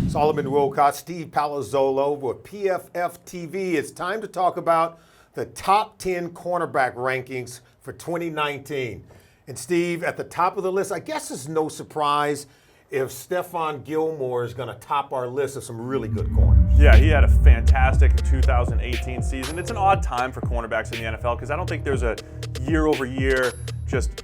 Solomon Wilcots, Steve Palazzolo with PFF TV. It's time to talk about the top 10 cornerback rankings for 2019. And Steve, at the top of the list, I guess it's no surprise if Stephon Gilmore is going to top our list of some really good corners. Yeah, he had a fantastic 2018 season. It's an odd time for cornerbacks in the NFL because I don't think there's a year-over-year just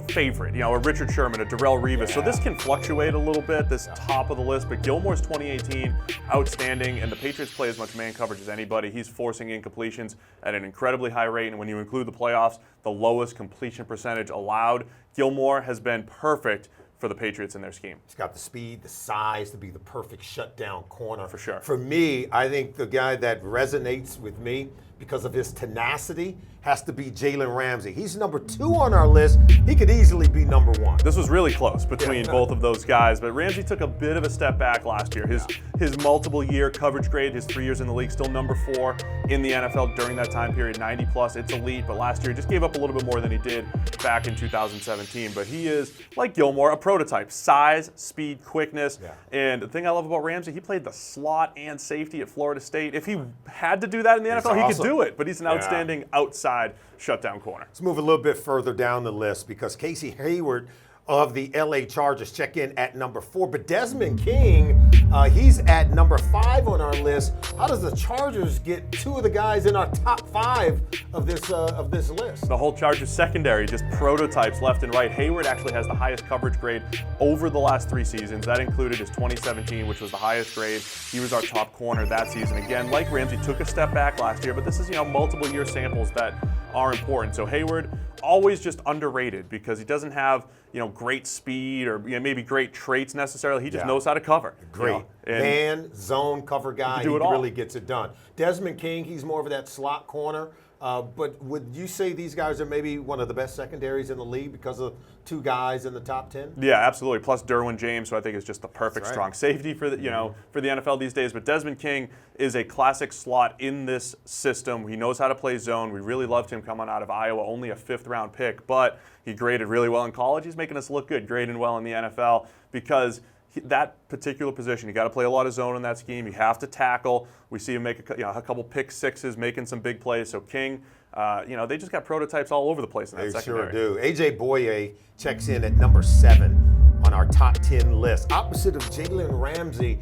favorite, a Richard Sherman, a Darrelle Revis. So this can fluctuate a little bit, this top of the list, but Gilmore's 2018, outstanding, and the Patriots play as much man coverage as anybody. He's forcing incompletions at an incredibly high rate, and when you include the playoffs, the lowest completion percentage allowed. Gilmore has been perfect for the Patriots in their scheme. He's got the speed, the size to be the perfect shutdown corner. For sure. For me, I think the guy that resonates with me because of his tenacity has to be Jalen Ramsey. He's number 2 on our list. He could easily be number 1. This was really close between both of those guys, but Ramsey took a bit of a step back last year. His multiple year coverage grade, his 3 years in the league, still number 4 in the NFL during that time period, 90 plus. It's elite, but last year he just gave up a little bit more than he did back in 2017. But he is, like Gilmore, a prototype. Size, speed, quickness. And the thing I love about Ramsey, he played the slot and safety at Florida State. If he had to do that in the NFL, he could do it, but he's an outstanding outside shutdown corner. Let's move a little bit further down the list because Casey Hayward of the LA Chargers check in at number 4, but Desmond King, he's at number 5 on our list. How does the Chargers get 2 of the guys in our top 5 of this list? The whole Chargers secondary, just prototypes left and right. Hayward actually has the highest coverage grade over the last 3 seasons. That included his 2017, which was the highest grade. He was our top corner that season. Again, like Ramsey, took a step back last year, but this is multiple year samples that are important. So Hayward, always just underrated because he doesn't have great speed or maybe great traits necessarily. He just knows how to cover. Great. Man, zone cover guy. He really gets it done. Desmond King, he's more of that slot corner. But would you say these guys are maybe one of the best secondaries in the league because of 2 guys in the top 10? Yeah, absolutely. Plus Derwin James, who I think is just the perfect strong safety for the for the NFL these days. But Desmond King is a classic slot in this system. He knows how to play zone. We really loved him coming out of Iowa, only a 5th-round pick, but he graded really well in college. He's making us look good, grading well in the NFL because that particular position, you got to play a lot of zone in that scheme. You have to tackle. We see him make a couple pick sixes, making some big plays. So King, they just got prototypes all over the place in that secondary. They sure do. A.J. Boye checks in at number 7 on our top 10 list. Opposite of Jalen Ramsey,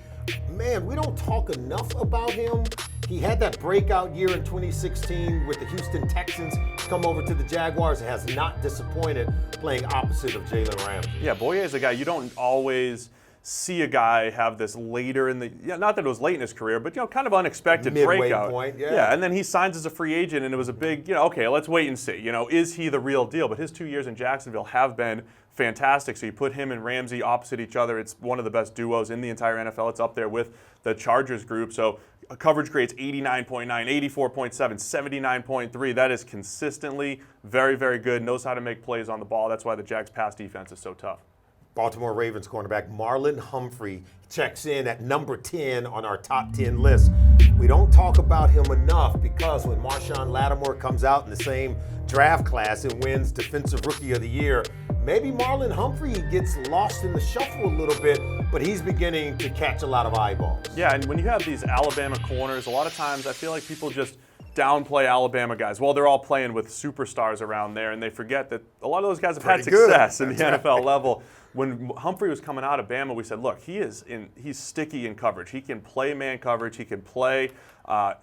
man, we don't talk enough about him. He had that breakout year in 2016 with the Houston Texans, come over to the Jaguars, and has not disappointed playing opposite of Jalen Ramsey. Yeah, Boye is a guy you don't always see a guy have this later in the, not that it was late in his career, but kind of unexpected breakout. Point, and then he signs as a free agent, and it was a big, okay, let's wait and see. Is he the real deal? But his 2 years in Jacksonville have been fantastic. So you put him and Ramsey opposite each other. It's one of the best duos in the entire NFL. It's up there with the Chargers group. So coverage grades 89.9, 84.7, 79.3. That is consistently very, very good. Knows how to make plays on the ball. That's why the Jags pass defense is so tough. Baltimore Ravens cornerback Marlin Humphrey checks in at number 10 on our top 10 list. We don't talk about him enough because when Marshawn Lattimore comes out in the same draft class and wins Defensive Rookie of the Year, maybe Marlin Humphrey gets lost in the shuffle a little bit, but he's beginning to catch a lot of eyeballs. Yeah, and when you have these Alabama corners, a lot of times I feel like people just downplay Alabama guys. Well, they're all playing with superstars around there, and they forget that a lot of those guys have had success in the NFL level. When Humphrey was coming out of Bama, we said, look, he's sticky in coverage. He can play man coverage. He can play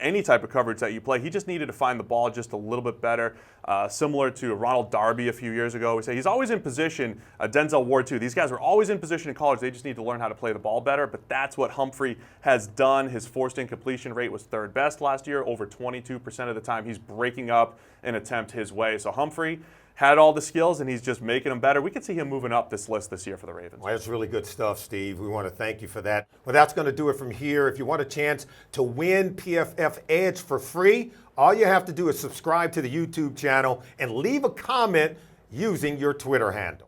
any type of coverage that you play. He just needed to find the ball just a little bit better, similar to Ronald Darby a few years ago. We say he's always in position. Denzel Ward, too. These guys were always in position in college. They just need to learn how to play the ball better, but that's what Humphrey has done. His forced incompletion rate was 3rd best last year. Over 22% of the time, he's breaking up an attempt his way. So Humphrey had all the skills, and he's just making them better. We could see him moving up this list this year for the Ravens. Well, that's really good stuff, Steve. We want to thank you for that. Well, that's going to do it from here. If you want a chance to win PFF Edge for free, all you have to do is subscribe to the YouTube channel and leave a comment using your Twitter handle.